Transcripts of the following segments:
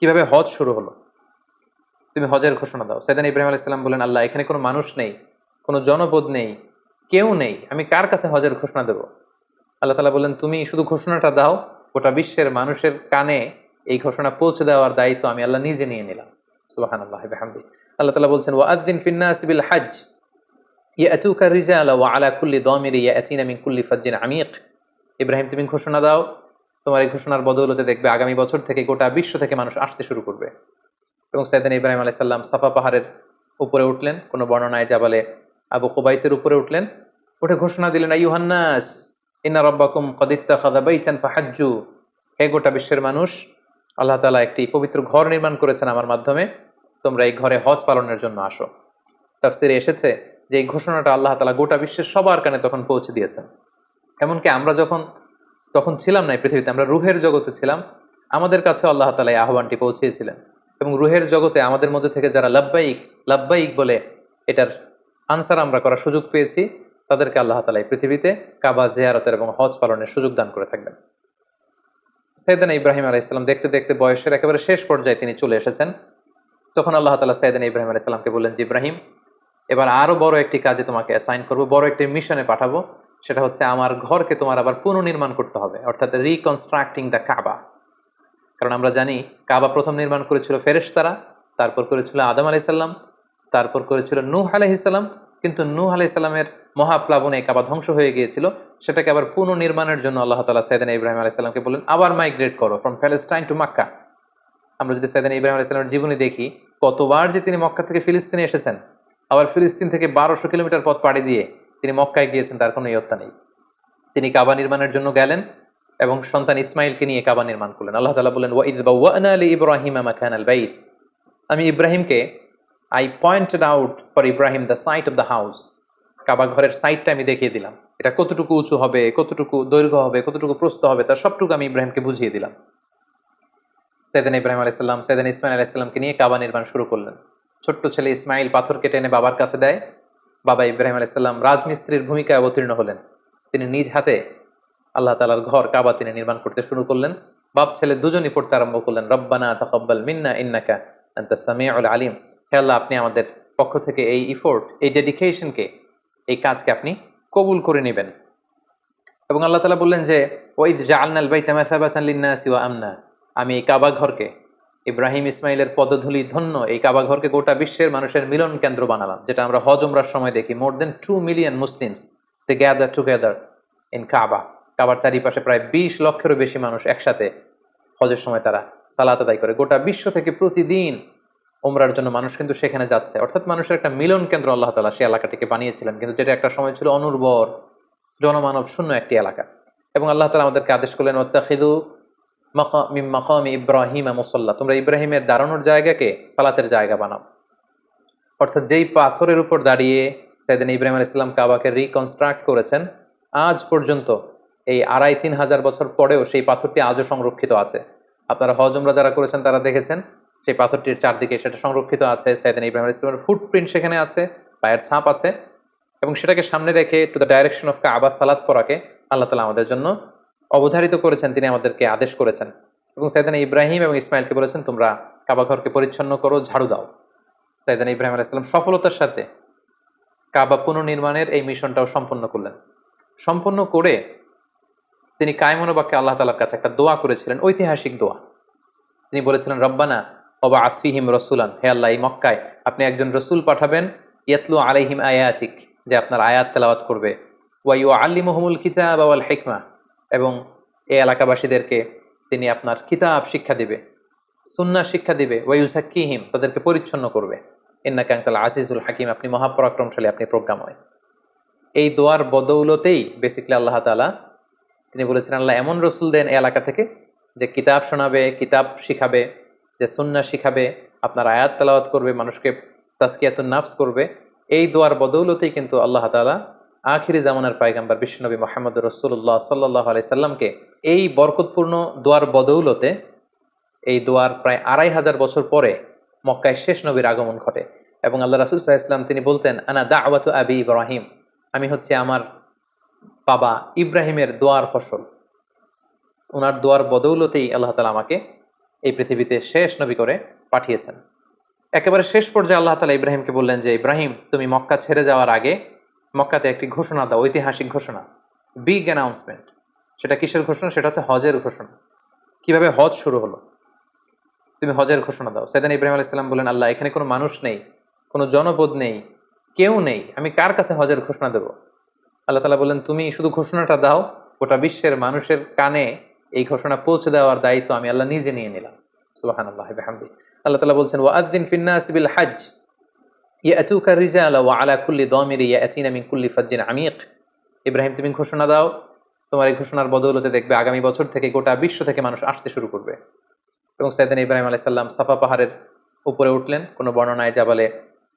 কিভাবে হজ শুরু হলো, তুমি হজের ঘোষণা দাও। সাইয়েদনা ইব্রাহিম আলাইহিস সালাম বলেন, আল্লাহ, এখানে কোনো মানুষ নেই, কোনো জনপদ নেই, কেউ নেই, আমি কার কাছে হজের ঘোষণা দেব? আল্লাহ তাআলা বললেন, তুমি শুধু ঘোষণাটা দাও, গোটা বিশ্বের মানুষের কানে এই ঘোষণা পৌঁছে দেওয়ার দায়িত্ব আমি আল্লাহ নিজে নিয়ে নিলাম। সুবহানাল্লাহি ওয়া বিহামদিহি। আল্লাহ তাআলা বলছেন, ওয়াআযযিন ফিন নাসি বিল হজ্জ ইয়াতুকা রিজালা ওয়া আলা কুল্লি দামিরি ইয়াতিনা মিন কুল্লি ফাজ্জিন আমিক। ইব্রাহিম, তুমি ঘোষণা দাও, তোমার এই ঘোষণার বদৌলতে দেখবে আগামী বছর থেকে গোটা বিশ্ব থেকে মানুষ আসতে শুরু করবে। এবং সাইয়েদনা ইব্রাহিম আলাইহিস সালাম সাফা পাহাড়ের উপরে উঠলেন, কোনো বর্ণনায় জাবালে আবু কুবাইসের উপরে উঠলেন, উঠে ঘোষণা দিলেন, আইয়ুহান নাস ইন্না রাব্বাকুম ক্বাদ ইত্তাখাযা বাইতান ফাহাজ্জু। হে গোটা বিশ্বের মানুষ, আল্লাহ তাআলা একটি পবিত্র ঘর নির্মাণ করেছেন আমার মাধ্যমে, তোমরা এই ঘরে হজ পালনের জন্য আসো। তাফসিরে এসেছে যে এই ঘোষণাটা আল্লাহ তাআলা গোটা বিশ্বের সবার কানে তখন পৌঁছে দিয়েছেন। এমনকি আমরা যখন তখন ছিলাম না এই পৃথিবীতে, আমরা রুহের জগতে ছিলাম, আমাদের কাছে আল্লাহ তাআলা এই আহ্বানটি পৌঁছিয়েছিলেন। এবং রুহের জগতে আমাদের মধ্যে থেকে যারা লাব্বাইক লাব্বাইক বলে এটার আনসার আমরা করার সুযোগ পেয়েছি, তাদেরকে আল্লাহ তাআলা এই পৃথিবীতে কাবা জিয়ারতের এবং হজ পালনের সুযোগ দান করে থাকবেন। সাইয়েদনা ইব্রাহিম আলাইহিস সালাম দেখতে দেখতে বয়সের একেবারে শেষ পর্যায়ে তিনি চলে এসেছেন। তখন আল্লাহ তাআলা সাইয়েদনা ইব্রাহিম আলাইহিস সালামকে বললেন যে, ইব্রাহিম, এবার আরো বড় একটি কাজে তোমাকে অ্যাসাইন করব, বড় একটি মিশনে পাঠাবো। সেটা হচ্ছে আমার ঘরকে তোমার আবার পুনর্নির্মাণ করতে হবে, অর্থাৎ রিকনস্ট্রাক্টিং দ্য কাবা। কারণ আমরা জানি কাবা প্রথম নির্মাণ করেছিল ফেরেশতারা, তারপর করেছিল আদম আলাইহিস সালাম, তারপর করেছিল নূহ আলাইহিস সালাম। কিন্তু নূহ আলাইহিস সালামের মহাপ্লাবনে কাবা ধ্বংস হয়ে গিয়েছিল। সেটাকে আবার পুনর্নির্মাণের জন্য আল্লাহ তাআলা সাইয়েদনা ইব্রাহিম আলাইহিস সালামকে বললেন, আবার মাইগ্রেট করো ফ্রম প্যালেস্টাইন টু মক্কা। আমরা যদি সাইয়েদনা ইব্রাহিম আলাইহিস সালামের জীবনী দেখি, কতবার যে তিনি মক্কা থেকে ফিলিস্তিনে এসেছেন, আবার ফিলিস্তিন থেকে 1200 কিলোমিটার পথ পাড়ি দিয়ে তিনি মক্কায় গিয়েছেন, তার কোনো ইয়ত্তা নেই। তিনি কাবা নির্মাণের জন্য গেলেন এবং সন্তান ইসমাইলকে নিয়ে কাবা নির্মাণ করলেন। আল্লাহ তাআলা বলেন, ওয়াইদ বাওয়ানা লিইব্রাহিমা মাকানাল বাইত। আমি ইব্রাহিমকে, I pointed out for Ibrahim the site of the house. Kaaba ঘরের সাইটটা আমি দেখিয়ে দিলাম, এটা কতটুকু উঁচু হবে, কতটুকু দৈর্ঘ্য হবে, কতটুকু প্রস্থ হবে, তার সবটুকু আমি ইব্রাহিমকে বুঝিয়ে দিলাম। সাইয়েদনা ইব্রাহিম আলাইহিস সালাম সাইয়েদনা ইসমাইল আলাইহিস সালামকে নিয়ে কাবা নির্মাণ শুরু করলেন। ছোট্ট ছেলে ইসমাইল পাথর কেটে এনে বাবার কাছে দেয়। বাবা ইব্রাহিম আলাইহিস সালাম রাজমিস্ত্রির ভূমিকায় অবতীর্ণ হলেন। তিনি নিজ হাতে আল্লাহ তাআলার ঘর কাবা তিনি নির্মাণ করতে শুরু করলেন। বাপ ছেলে দুজনই পড়তে আরম্ভ করলেন, রব্বানা তাকাব্বাল মিন্না ইন্নাকা আনতাস সামিউল আলিম। হে আল্লাহ, আপনি আমাদের পক্ষ থেকে এই ইফোর্ট, এই ডেডিকেশনকে, এই কাজকে আপনি কবুল করে নেবেন। এবং আল্লাহ তাআলা বললেন যে, ওয়াইদ জাআলনাল বাইতা মাসাবাতান লিন-নাসি ওয়া আমনা। আমি এই কাবা ঘরকে, ইব্রাহিম ইসমাইলের পদধূলি ধন্য এই কাবা ঘরকে গোটা বিশ্বের মানুষের মিলন কেন্দ্র বানালাম। যেটা আমরা হজ উমরার সময় দেখি, more than 2 million Muslims they gather together in Kaaba. কাবার চারিপাশে প্রায় 20 লক্ষেরও বেশি মানুষ একসাথে হজের সময় তারা সালাত আদায় করে। গোটা বিশ্ব থেকে প্রতিদিন উমরার জন্য মানুষ কিন্তু সেখানে যাচ্ছে, অর্থাৎ মানুষের একটা মিলন কেন্দ্র আল্লাহ তাআলা সেই এলাকাটিকে বানিয়েছিলেন, কিন্তু যেটা একটা সময় ছিল অনুর্বর, জনমানব শূন্য একটি এলাকা। এবং আল্লাহ তাআলা আমাদেরকে আদেশ করলেন, ওয়াত্তাখিযু মিন মাকামি ইব্রাহিম মুসাল্লা। তোমরা ইব্রাহিমের দাঁড়ানোর জায়গাকে সালাতের জায়গা বানাও। অর্থাৎ যেই পাথরের উপর দাঁড়িয়ে সাইয়েদনা ইব্রাহিম আলাইহিস সালাম কাবাকে রিকনস্ট্রাক্ট করেছেন, আজ পর্যন্ত এই 2500-3000 হাজার বছর পরেও সেই পাথরটি আজও সংরক্ষিত আছে। আপনারা হজ উমরা যারা করেছেন তারা দেখেছেন সেই পাথরটির চারদিকে সেটা সংরক্ষিত আছে। সাইয়েদনা ইব্রাহিম আলাইহিস সালামের ফুটপ্রিন্ট সেখানে আছে, পায়ের ছাপ আছে। এবং সেটাকে সামনে রেখে টু দ্য ডাইরেকশন অফ কাবা সালাত পড়াকে আল্লাহ তাআলা আমাদের জন্য অবধারিত করেছেন, তিনি আমাদেরকে আদেশ করেছেন। এবং সাইয়েদনা ইব্রাহিম এবং ইসমাইলকে বলেছেন, তোমরা কাবা ঘরকে পরিচ্ছন্ন করো, ঝাড়ু দাও। সাইয়েদনা ইব্রাহিম আলাইহিস সালাম সফলতার সাথে কাবা পুনর্নির্মাণের এই মিশনটাও সম্পন্ন করলেন। সম্পন্ন করে তিনি কায়মনোবাক্যে আল্লাহ তাআলার কাছে একটা দোয়া করেছিলেন, ঐতিহাসিক দোয়া। তিনি বলেছিলেন, রব্বানা ওয়াবআথ ফীহিম রাসূলান। হে আল্লাহ, এই মক্কায় আপনি একজন রাসূল পাঠাবেন, ইয়াতলু আলাইহিম আয়াতিক, যে আপনার আয়াত তেলাওয়াত করবে, ওয়া ইউআল্লিমুহুমুল কিতাবা ওয়াল হিকমা, এবং এই এলাকাবাসীদেরকে তিনি আপনার কিতাব শিক্ষা দিবে, সুন্নাহ শিক্ষা দিবে, ওয়া ইউযাক্কিহিম, তাদেরকে পরিচ্ছন্ন করবে, ইন্নাকা আনতাল আজিজুল হাকিম, আপনি মহাপরাক্রমশালী, আপনি প্রজ্ঞাময়। এই দোয়ার বদৌলতেই বেসিক্যালি আল্লাহ তাআলা তিনি বলেছেন, আল্লাহ এমন রসুল দেন এই এলাকা থেকে যে কিতাব শোনাবে, কিতাব শিখাবে, যে সুন্নাহ শিখাবে, আপনার আয়াত তেলাওয়াত করবে, মানুষকে তাজকিয়াতুন নাফস করবে। এই দোয়ার বদৌলতেই কিন্তু আল্লাহ তাআলা আখিরি জামানার পয়গম্বর বিশ্বনবী মুহাম্মদ রাসূলুল্লাহ সাল্লাল্লাহু আলাইহি সাল্লামকে এই বরকতপূর্ণ দোয়ার বদৌলতে, এই দোয়ার প্রায় 2500 বছর পরে মক্কায় শেষ নবীর আগমন ঘটে। এবং আল্লাহ রাসূল সাল্লাল্লাহু আলাইহি ওয়াসাল্লাম তিনি বলতেন, আনা দাওয়াতু আবি ইব্রাহিম, আমি হচ্ছে আমার বাবা ইব্রাহিমের দোয়ার ফসল। ওনার দোয়ার বদৌলতেই আল্লাহ তাআলা আমাকে এই পৃথিবীতে শেষ নবী করে পাঠিয়েছেন। একেবারে শেষ পর্যায়ে আল্লাহ তাআলা ইব্রাহিমকে বললেন যে, ইব্রাহিম তুমি মক্কা ছেড়ে যাওয়ার আগে মক্কাতে একটি ঘোষণা দাও, ঐতিহাসিক ঘোষণা, বিগ অ্যানাউন্সমেন্ট। সেটা কিসের ঘোষণা? সেটা হচ্ছে হজের ঘোষণা। কিভাবে হজ শুরু হলো, তুমি হজের ঘোষণা দাও। সেদিন ইব্রাহিম আলাইহিস সালাম বললেন, আল্লাহ এখানে কোনো মানুষ নেই, কোনো জনপদ নেই, কেউ নেই, আমি কার কাছে হজের ঘোষণা দেব? আল্লাহ তাআলা বললেন, তুমি শুধু ঘোষণাটা দাও, গোটা বিশ্বের মানুষের কানে এই ঘোষণা পৌঁছে দেওয়ার দায়িত্ব আমি আল্লাহ নিজে নিয়ে নিলাম। সুবহানাল্লাহি ওয়া বিহামদিহি। আল্লাহ তাআলা বলছেন, ওয়াআযযিন ফিন-নাসি বিল হজ্জ ইয়াতুকা রিজালা ওয়া আলা কুল্লি দামিরি ইয়াতিনা মিন কুল্লি ফাজ্জিন আমিক। ইব্রাহিম তুমি ঘোষণা দাও, তোমার এই ঘোষণার বদৌলতে দেখবে আগামী বছর থেকে গোটা বিশ্ব থেকে মানুষ আসতে শুরু করবে। এবং সাইয়েদনা ইব্রাহিম আলাইহিস সালাম সাফা পাহাড়ের উপরে উঠলেন, কোনো বর্ণনায় জাবালে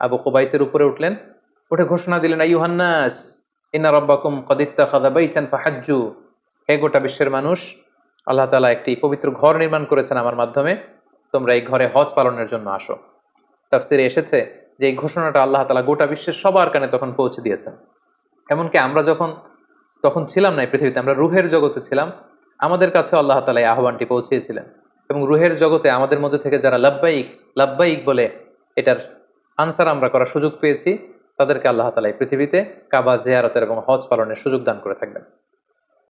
আবু কুবাইসের উপরে উঠলেন, উঠে ঘোষণা দিলেন, আইয়ুহান নাস ইন্না রাব্বাকুম ক্বাদ ইত্তাখাযা বাইতান ফাহাজ্জু। হে গোটা বিশ্বের মানুষ, আল্লাহ তাআলা একটি পবিত্র ঘর নির্মাণ করেছেন আমার মাধ্যমে, তোমরা এই ঘরে হজ পালনের জন্য আসো। তাফসিরে এসেছে যে এই ঘোষণাটা আল্লাহ তাআলা গোটা বিশ্বের সবার কানে তখন পৌঁছে দিয়েছেন। এমনকি আমরা যখন তখন ছিলাম না এই পৃথিবীতে, আমরা রুহের জগতে ছিলাম, আমাদের কাছে আল্লাহ তাআলা এই আহ্বানটি পৌঁছিয়েছিলেন। এবং রুহের জগতে আমাদের মধ্যে থেকে যারা লাব্বাইক লাব্বাইক বলে এটার আনসার আমরা করার সুযোগ পেয়েছি, তাদেরকে আল্লাহ তাআলা এই পৃথিবীতে কাবা জিয়ারতের এবং হজ পালনের সুযোগ দান করে থাকবেন।